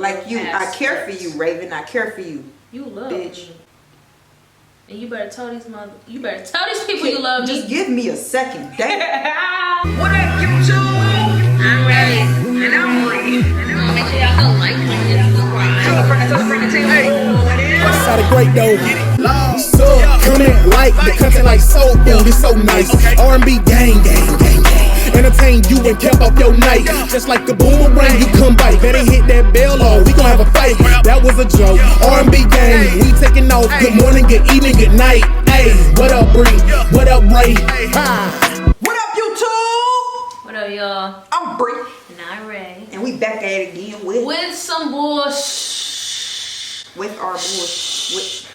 Like you, I care for you, Raven. I care for you. You love bitch. me. And you better tell these people you love me. Just give me a second. Damn. What up, YouTube? I'm ready. And I'm Brie. Make sure y'all go like and subscribe. Tell a friend, hey. What's out of great though? So, comment, like, the content like soul food, it's so nice. R&B gang. Entertain you and cap up your night. Just like a boomerang, you come bite. Better hit that bell or we gon' have a fight. That was a joke. R&B gang, we taking off. Good morning, good evening, good night. Hey, what up, Brie? What up, Ray? What up, YouTube? What up, y'all? I'm Brie. And I'm Ray. And we back at it again with some bullshit. With our bullshit.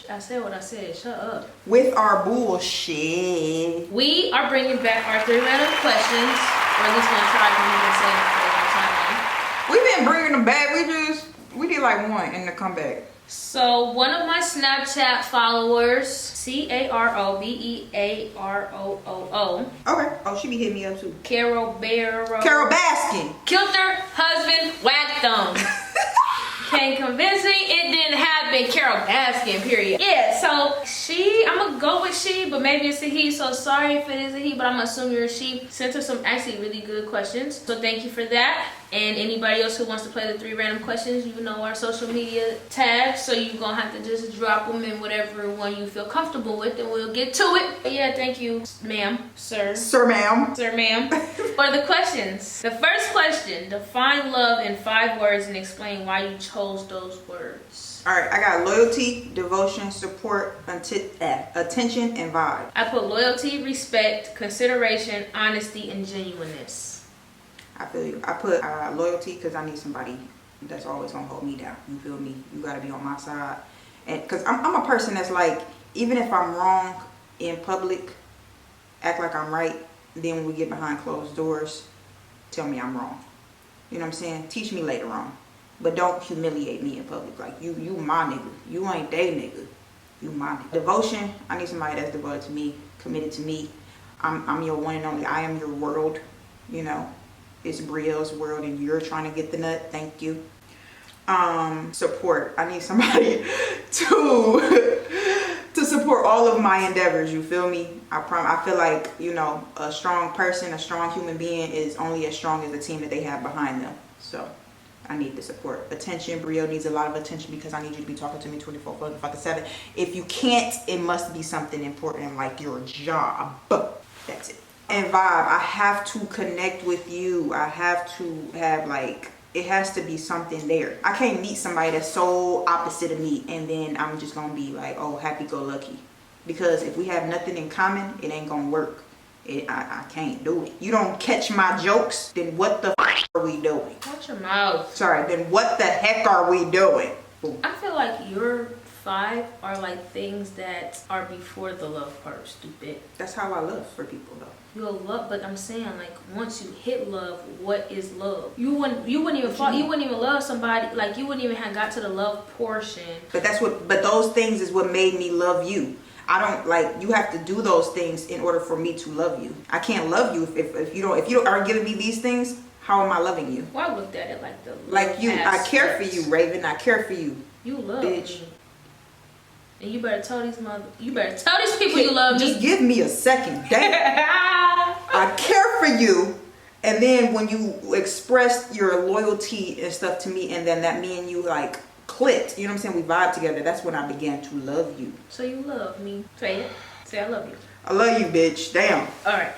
I said what I said. Shut up. With our bullshit. We are bringing back our 3 random questions. Or at least gonna try to bring them saying for a long time. We've been bringing them back. We did like one in the comeback. So one of my Snapchat followers, CaroBearooo. Okay. Oh, she be hitting me up too. Carol Baskin. Killed her husband, whacked them. Can't convince me it didn't happen. Carol Baskin, period. Yeah, so I'm gonna go with she, but maybe it's a he, so sorry if it is a he, but I'm gonna assume you're a she. Sent her some actually really good questions, so thank you for that. And anybody else who wants to play the 3 random questions, you know our social media tags, so you're gonna have to just drop them in whatever one you feel comfortable with, and we'll get to it. But yeah, thank you, ma'am, sir, ma'am, for the questions. The first question: define love in 5 words and explain why you chose those words. All right, I got loyalty, devotion, support, attention, and vibe. I put loyalty, respect, consideration, honesty, and genuineness. I feel you. I put loyalty because I need somebody that's always gonna hold me down. You feel me? You gotta be on my side. And because I'm a person that's like, even if I'm wrong in public, act like I'm right. Then when we get behind closed doors, tell me I'm wrong. You know what I'm saying? Teach me later on. But don't humiliate me in public. Like, you my nigga. You ain't they nigga. You my nigga. Devotion, I need somebody that's devoted to me, committed to me. I'm your one and only. I am your world. You know, it's Brielle's world and you're trying to get the nut. Thank you. Support. I need somebody to support all of my endeavors. You feel me? I feel like, you know, a strong person, a strong human being is only as strong as the team that they have behind them. So I need the support. Attention. Brielle needs a lot of attention because I need you to be talking to me 24/7. If you can't, it must be something important like your job. That's it. And vibe. I have to connect with you. I have to have like, it has to be something there. I can't meet somebody that's so opposite of me and then I'm just gonna be like, oh, happy-go-lucky. Because if we have nothing in common, it ain't gonna work. I can't do it. You don't catch my jokes, then what the f are we doing? Watch your mouth. Sorry, then what the heck are we doing? Ooh. I feel like your 5 are like things that are before the love part, stupid. That's how I love for people though. You'll love, but I'm saying like once you hit love, what is love? You wouldn't even love somebody, like you wouldn't even have got to the love portion. But those things is what made me love you. I don't like, you have to do those things in order for me to love you. I can't love you if you aren't giving me these things. How am I loving you? Well, I looked at it like the like you aspect. I care for you, Raven. I care for you. You love bitch. Me. And you better tell these people you love me. Just give me a second. Damn. I care for you. And then when you express your loyalty and stuff to me, and then that me and you like clicked, you know what I'm saying? We vibe together. That's when I began to love you. So you love me. Say it. Say I love you. I love you, bitch. Damn. All right.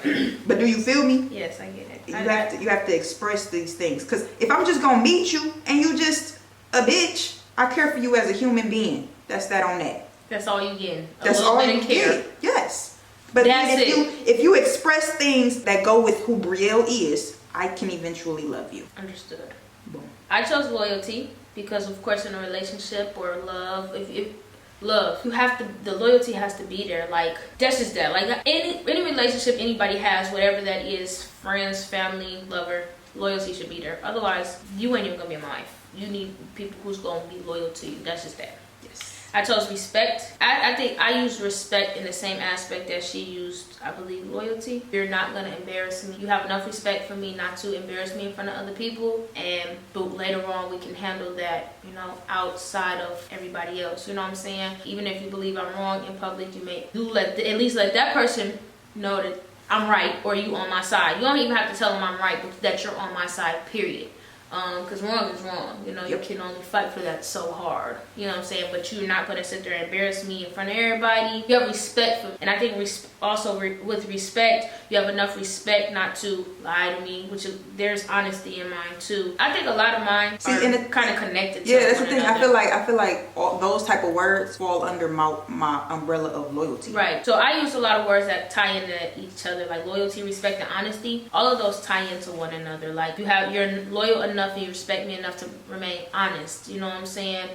But do you feel me? Yes, I get it. You have to express these things. Because if I'm just going to meet you and you just a bitch, I care for you as a human being. That's that on that. That's all you get. That's all you get. Yes. But then if you express things that go with who Brielle is, I can eventually love you. Understood. Boom. I chose loyalty because, of course, in a relationship or love, if love, the loyalty has to be there. Like that's just that. Like any relationship anybody has, whatever that is, friends, family, lover, loyalty should be there. Otherwise, you ain't even gonna be in my life. You need people who's gonna be loyal to you. That's just that. Yes. I chose respect. I think I used respect in the same aspect that she used, I believe, loyalty. You're not going to embarrass me. You have enough respect for me not to embarrass me in front of other people. And but later on, we can handle that, you know, outside of everybody else. You know what I'm saying? Even if you believe I'm wrong in public, you may at least let that person know that I'm right or you on my side. You don't even have to tell them I'm right, but that you're on my side, period. Because wrong is wrong. You know, you can only fight for that so hard. You know what I'm saying? But you're not going to sit there and embarrass me in front of everybody. You have respect for me. And I think with respect, you have enough respect not to lie to me, there's honesty in mine too. I think a lot of mine are kind of connected to that's the thing. another. I feel like all those type of words fall under my umbrella of loyalty. Right. So I use a lot of words that tie into each other, like loyalty, respect, and honesty. All of those tie into one another. Like you're loyal enough and you respect me enough to remain honest. You know what I'm saying?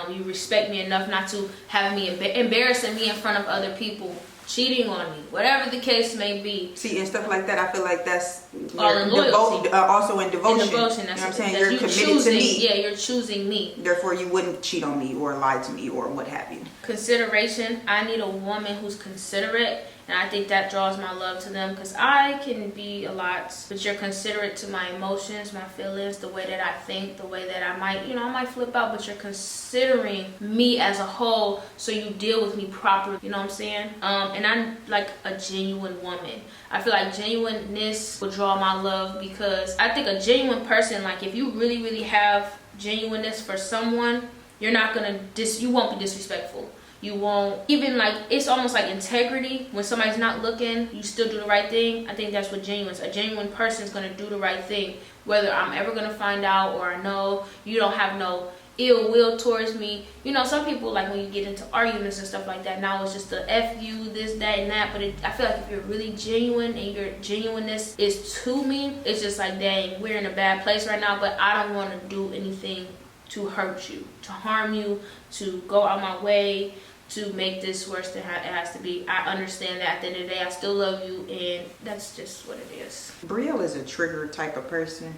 You respect me enough not to have me embarrassing me in front of other people, cheating on me, whatever the case may be. See, and stuff like that, I feel like that's all in loyalty. Also in devotion. In devotion, you know that's what I'm saying? you're committed to me. Yeah, you're choosing me. Therefore, you wouldn't cheat on me or lie to me or what have you. Consideration. I need a woman who's considerate. And I think that draws my love to them because I can be a lot, but you're considerate to my emotions, my feelings, the way that I think, the way that I might flip out, but you're considering me as a whole, so you deal with me properly, you know what I'm saying? And I'm like a genuine woman. I feel like genuineness will draw my love because I think a genuine person, like if you really, really have genuineness for someone, you won't be disrespectful. You won't even it's almost like integrity. When somebody's not looking, you still do the right thing. I think that's what genuine is. A genuine person is going to do the right thing. Whether I'm ever going to find out or I know you don't have no ill will towards me. You know, some people when you get into arguments and stuff like that, now it's just the F you, this, that, and that. But I feel like if you're really genuine and your genuineness is to me, it's just like, dang, we're in a bad place right now, but I don't want to do anything to hurt you, to harm you, to go out my way to make this worse than it has to be. I understand that at the end of the day, I still love you, and that's just what it is. Brie is a trigger type of person.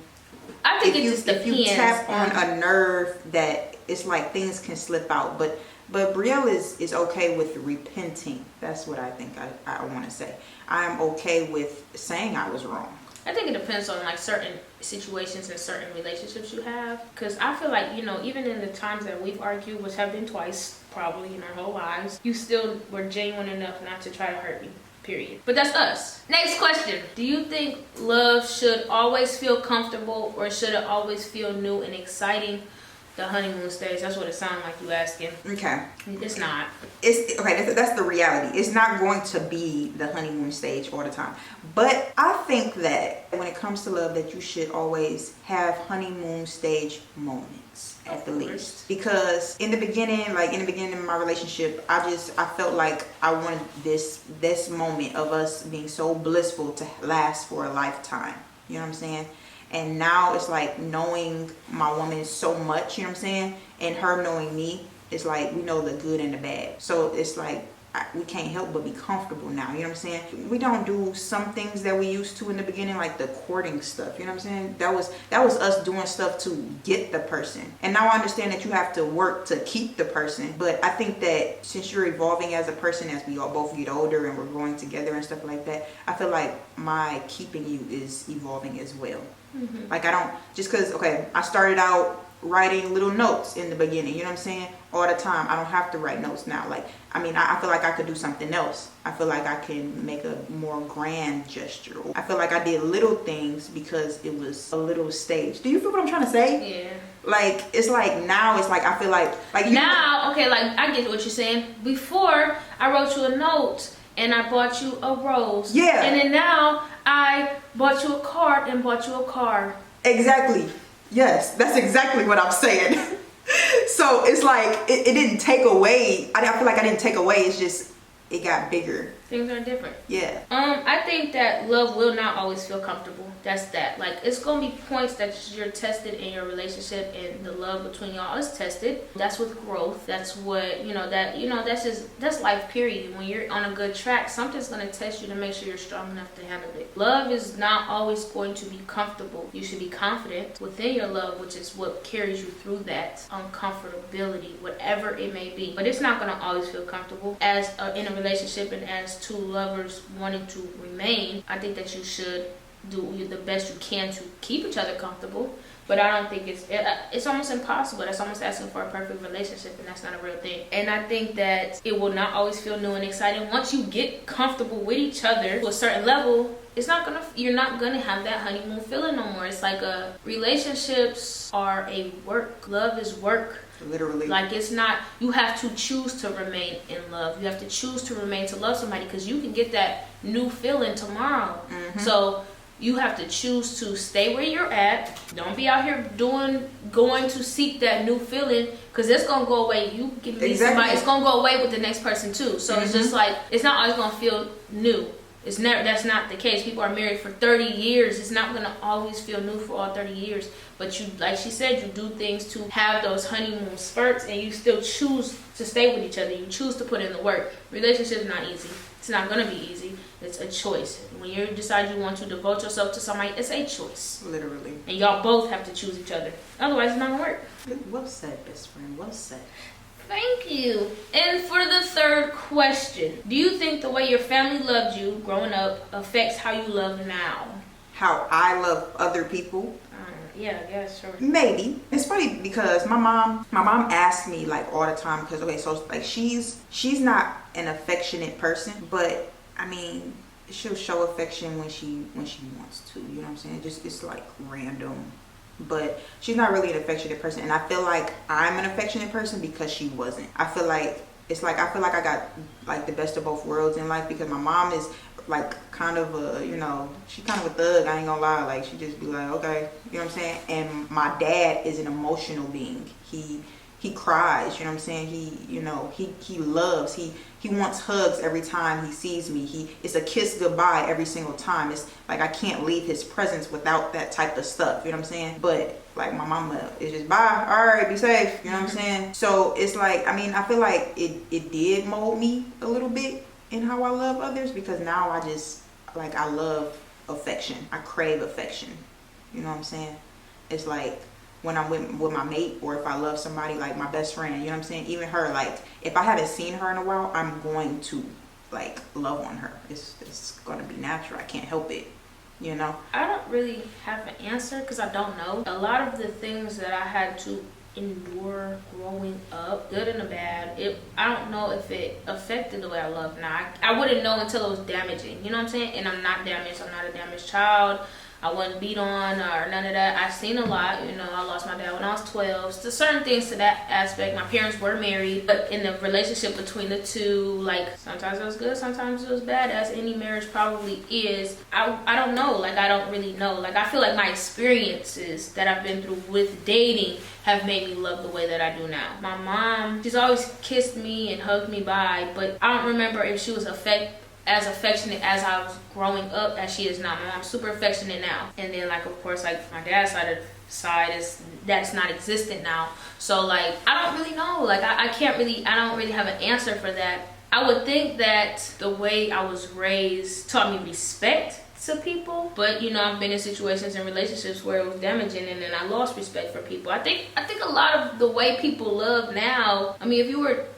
I think it just depends. If you tap on a nerve that it's like things can slip out, but Brie is okay with repenting. That's what I think I want to say. I'm okay with saying I was wrong. I think it depends on certain situations and certain relationships you have, because I feel like, you know, even in the times that we've argued, which have been twice probably in our whole lives, you still were genuine enough not to try to hurt me, period. But that's us. Next question. Do you think love should always feel comfortable or should it always feel new and exciting? The honeymoon stage, that's what it sounds like you asking. Okay. It's not. It's okay, that's the reality. It's not going to be the honeymoon stage all the time. But I think that when it comes to love, that you should always have honeymoon stage moments at the least. Because in the beginning of my relationship, I felt like I wanted this moment of us being so blissful to last for a lifetime. You know what I'm saying? And now it's like knowing my woman so much, you know what I'm saying? And her knowing me, it's like we know the good and the bad. So it's like we can't help but be comfortable now, you know what I'm saying? We don't do some things that we used to in the beginning, like the courting stuff, you know what I'm saying? That was us doing stuff to get the person. And now I understand that you have to work to keep the person. But I think that since you're evolving as a person, as we all both get older and we're growing together and stuff like that, I feel like my keeping you is evolving as well. Mm-hmm. Like I don't, just because, okay, I started out writing little notes in the beginning, you know what I'm saying, all the time. I don't have to write notes now. Like, I mean, I feel like I could do something else. I feel like I can make a more grand gesture. I feel like I did little things because it was a little stage. Do you feel what I'm trying to say? Yeah. Like, it's like now it's like I feel like you now, okay, like I get what you're saying. Before, I wrote you a note and I bought you a rose. Yeah. And then now I bought you a card and bought you a car. Exactly. Yes, that's exactly what I'm saying. So it's like it didn't take away. I feel like I didn't take away. It's just it got bigger. Things are different. Yeah. I think that love will not always feel comfortable. That's that. Like, it's gonna be points that you're tested in your relationship, and the love between y'all is tested. That's with growth. That's what, that's life, period. When you're on a good track, something's gonna test you to make sure you're strong enough to handle it. Love is not always going to be comfortable. You should be confident within your love, which is what carries you through that uncomfortability, whatever it may be. But it's not gonna always feel comfortable. As in a relationship and as two lovers wanting to remain, I think that you should do the best you can to keep each other comfortable. But I don't think it's almost impossible. That's almost asking for a perfect relationship, and that's not a real thing. And I think that it will not always feel new and exciting. Once you get comfortable with each other to a certain level, you're not gonna have that honeymoon feeling no more. It's like relationships are a work. Love is work. Literally. Like, it's not, you have to choose to remain in love. You have to choose to remain to love somebody, because you can get that new feeling tomorrow. Mm-hmm. So you have to choose to stay where you're at. Don't be out here going to seek that new feeling, because it's gonna go away. You can meet somebody, it's gonna go away with the next person too. So it's just like, it's not always gonna feel new. That's not the case. People are married for 30 years. It's not gonna always feel new for all 30 years. But you, like she said, you do things to have those honeymoon spurts, and you still choose to stay with each other. You choose to put in the work. Relationship's not easy. It's not gonna be easy. It's a choice. When you decide you want to devote yourself to somebody, it's a choice. Literally. And y'all both have to choose each other. Otherwise, it's not gonna work. Well said, best friend. Well said. Thank you. And for the third question, do you think the way your family loved you growing up affects how you love now? How I love other people? Yeah, I guess, sure. Maybe. It's funny because my mom asks me like all the time, because okay, so like she's not an affectionate person, but I mean, she'll show affection when she wants to, you know what I'm saying? It's like random. But she's not really an affectionate person, and I feel like I'm an affectionate person because she wasn't. I feel like I got like the best of both worlds in life, because my mom is like kind of she's kind of a thug, I ain't gonna lie. Like, she just be like, okay, you know what I'm saying? And my dad is an emotional being. He cries, you know what I'm saying? He loves, he wants hugs every time he sees me. It's a kiss goodbye every single time. It's like I can't leave his presence without that type of stuff, you know what I'm saying? But like my mama is just bye, all right, be safe, you know what I'm saying? So it's like, I mean, I feel like it did mold me a little bit in how I love others, because now I just like, I love affection. I crave affection, you know what I'm saying? It's like when I'm with my mate, or if I love somebody like my best friend, you know what I'm saying? Even her, like if I haven't seen her in a while, I'm going to like love on her. It's gonna be natural. I can't help it, you know? I don't really have an answer, because I don't know. A lot of the things that I had to endure growing up, good and the bad, I don't know if it affected the way I love now. I wouldn't know until it was damaging, you know what I'm saying? And I'm not damaged. I'm not a damaged child. I wasn't beat on or none of that. I've seen a lot, I lost my dad when I was 12. So certain things to that aspect. My parents were married, but in the relationship between the two, like sometimes it was good, sometimes it was bad, as any marriage probably is. I don't know, like I don't really know. Like I feel like my experiences that I've been through with dating have made me love the way that I do now. My mom, she's always kissed me and hugged me bye, but I don't remember if she was as affectionate as I was growing up as she is now. My mom's super affectionate now. And then like, of course, like my dad's side that's not existent now. So like, I don't really know. Like I don't really have an answer for that. I would think that the way I was raised taught me respect to people, but I've been in situations and relationships where it was damaging, and then I lost respect for people. I think a lot of the way people love now, I mean,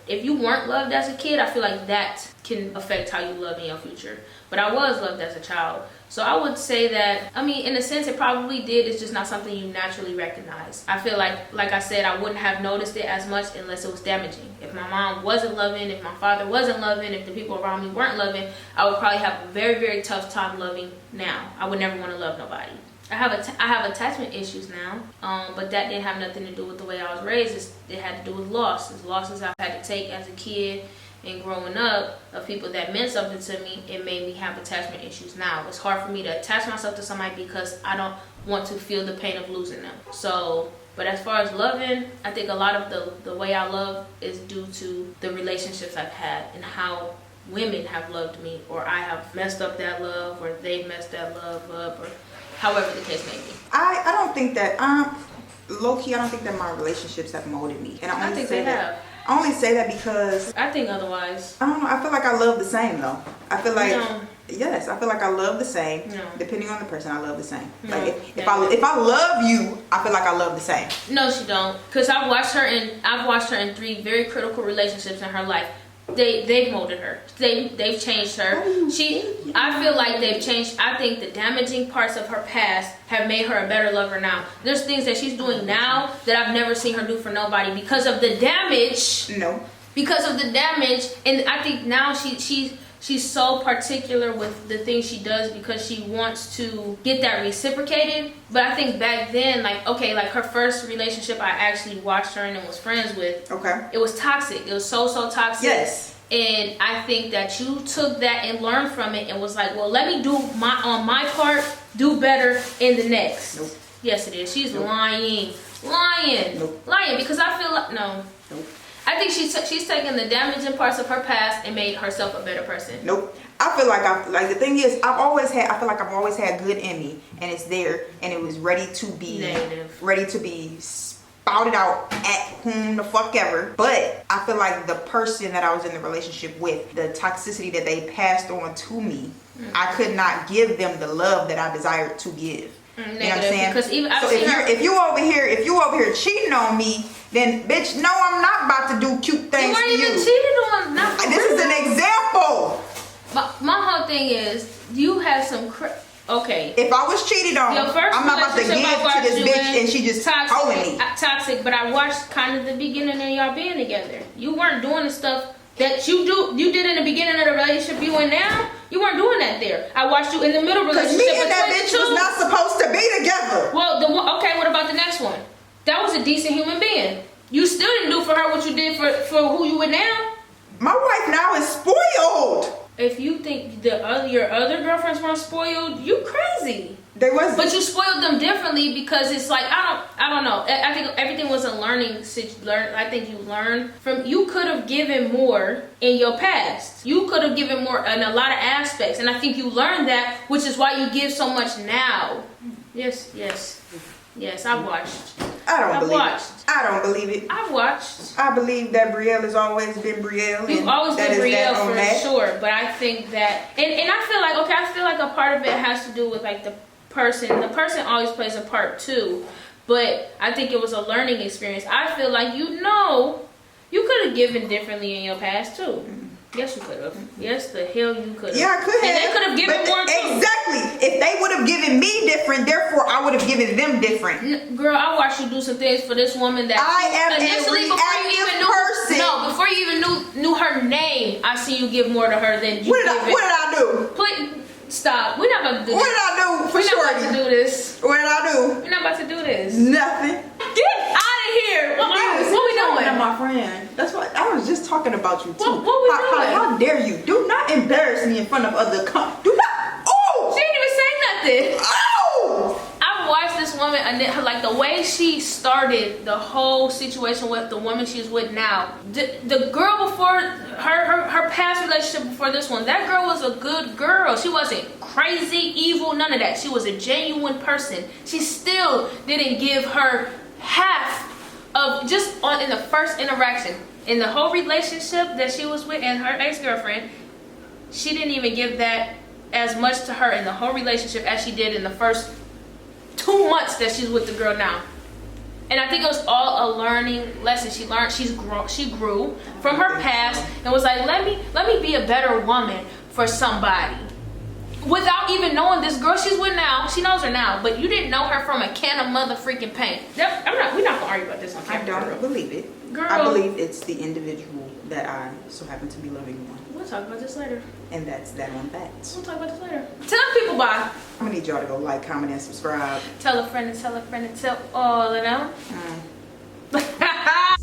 if you weren't loved as a kid, I feel like that can affect how you love in your future. But I was loved as a child, so I would say that, I mean, in a sense it probably did. It's just not something you naturally recognize. I feel like I said, I wouldn't have noticed it as much unless it was damaging. If my mom wasn't loving, if my father wasn't loving, if the people around me weren't loving, I would probably have a very, very tough time loving now. I would never want to love nobody. I have attachment issues now, but that didn't have nothing to do with the way I was raised. It had to do with losses I've had to take as a kid. And growing up, of people that meant something to me, it made me have attachment issues now. It's hard for me to attach myself to somebody because I don't want to feel the pain of losing them. So, but as far as loving, I think a lot of the way I love is due to the relationships I've had and how women have loved me, or I have messed up that love, or they've messed that love up, or however the case may be. I don't think that low-key, I don't think that my relationships have molded me. And I think they have. I only say that because I think otherwise. I don't know, I feel like I love the same though. I feel like No. yes, I feel like I love the same. No. Depending on the person, I love the same. No, Like if I love you, I feel like I love the same. No, she don't. Cause I've watched her in 3 very critical relationships in her life. They've molded her. They've changed her. I feel like they've changed. I think the damaging parts of her past have made her a better lover now. There's things that she's doing now that I've never seen her do for nobody because of the damage. No. Because of the damage, and I think now she's so particular with the things she does because she wants to get that reciprocated. But I think back then, like, okay, like her first relationship I actually watched her and was friends with. Okay. It was toxic. It was so toxic. Yes. And I think that you took that and learned from it and was like, well, let me do my part, do better in the next. Nope. Yes, it is. She's Nope. lying. Nope. Lying because I feel like, no. Nope. I think she's taken the damaging parts of her past and made herself a better person. Nope. I feel like the thing is, I feel like I've always had good in me, and it's there, and it was ready to be Negative. ready to be spouted out at whom the fuck ever. But I feel like the person that I was in the relationship with, the toxicity that they passed on to me, I could not give them the love that I desired to give. You know what I'm saying? Because even so if you over here cheating on me, then bitch, no, I'm not about to do cute things you for weren't you. even cheated on. Not for This is real. an example. My whole thing is you have some okay. If I was cheated on, Your first I'm not about to give relationship I to watched this you bitch in, and she just owing me. Toxic, but I watched kind of the beginning of y'all being together. You weren't doing the stuff that you did in the beginning of the relationship you in now. You weren't doing that there. I watched you in the middle Because relationship. me and that bitch was not supposed to be together. Well, okay, what about the next one? That was a decent human being. You still didn't do for her what you did for who you with now. My wife now is spoiled. If you think your other girlfriends weren't spoiled, you crazy. They was. But you spoiled them differently because it's like I don't know. I think everything was a learning. I think you learned from. You could have given more in your past. You could have given more in a lot of aspects, and I think you learned that, which is why you give so much now. Yes. I've watched. I don't believe watched. it. I don't believe it. I've watched. I believe that Brielle has always been Brielle. You've and always that been is that Brielle on for that. sure, but I think that, and I feel like a part of it has to do with like the person. The person always plays a part too, but I think it was a learning experience. I feel like you could have given differently in your past too. Yes, you could have. Yes, the hell you could have. Yeah, I could have. And they could have given more too. Exactly. If they would have given me different, therefore I would have given them different. Girl, I watched you do some things for this woman that I am a before you reactive person. before you even knew her name, I see you give more to her than you What did I do? Please stop. We're not about to do this. What did I do for We're not about shorty? to do this. What did I do? We're not about to do this. Nothing. Get out of here. What we doing? I'm my friend. That's what I was just talking about you too. What we doing? How dare you? Do not embarrass me in front of other do not. Oh! She didn't even say nothing. Oh! I watched this woman and then like the way she started the whole situation with the woman she's with now. The girl before her past relationship before this one, that girl was a good girl. She wasn't crazy, evil, none of that. She was a genuine person. She still didn't give her half of just in the first interaction. In the whole relationship that she was with and her ex-girlfriend, she didn't even give that as much to her in the whole relationship as she did in the first 2 months that she's with the girl now. And I think it was all a learning lesson. She learned, she grew from her past and was like, let me be a better woman for somebody. Without even knowing this girl she's with now, she knows her now, but you didn't know her from a can of mother freaking paint. We're not gonna argue about this on I camera. don't believe it. Girl. I believe it's the individual that I so happen to be loving one. We'll talk about this later. And that's that on that. We'll talk about this later. Tell people bye. I'm gonna need y'all to go like, comment, and subscribe. Tell a friend and tell a friend and tell all of them.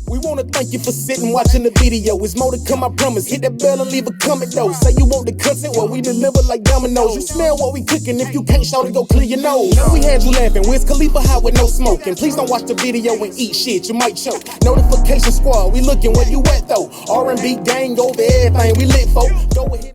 We wanna wanna thank you for sitting watching the video. It's more to come, I promise. Hit that bell and leave a comment though. Say you want the content, well we deliver like dominoes. You smell what we cooking, if you can't shout it, go clear your nose. We had you laughing, Wiz Khalifa high with no smoking. Please don't watch the video and eat shit, you might choke. Notification squad, we looking where you at though. R&B gang over everything, we lit folk. Go ahead.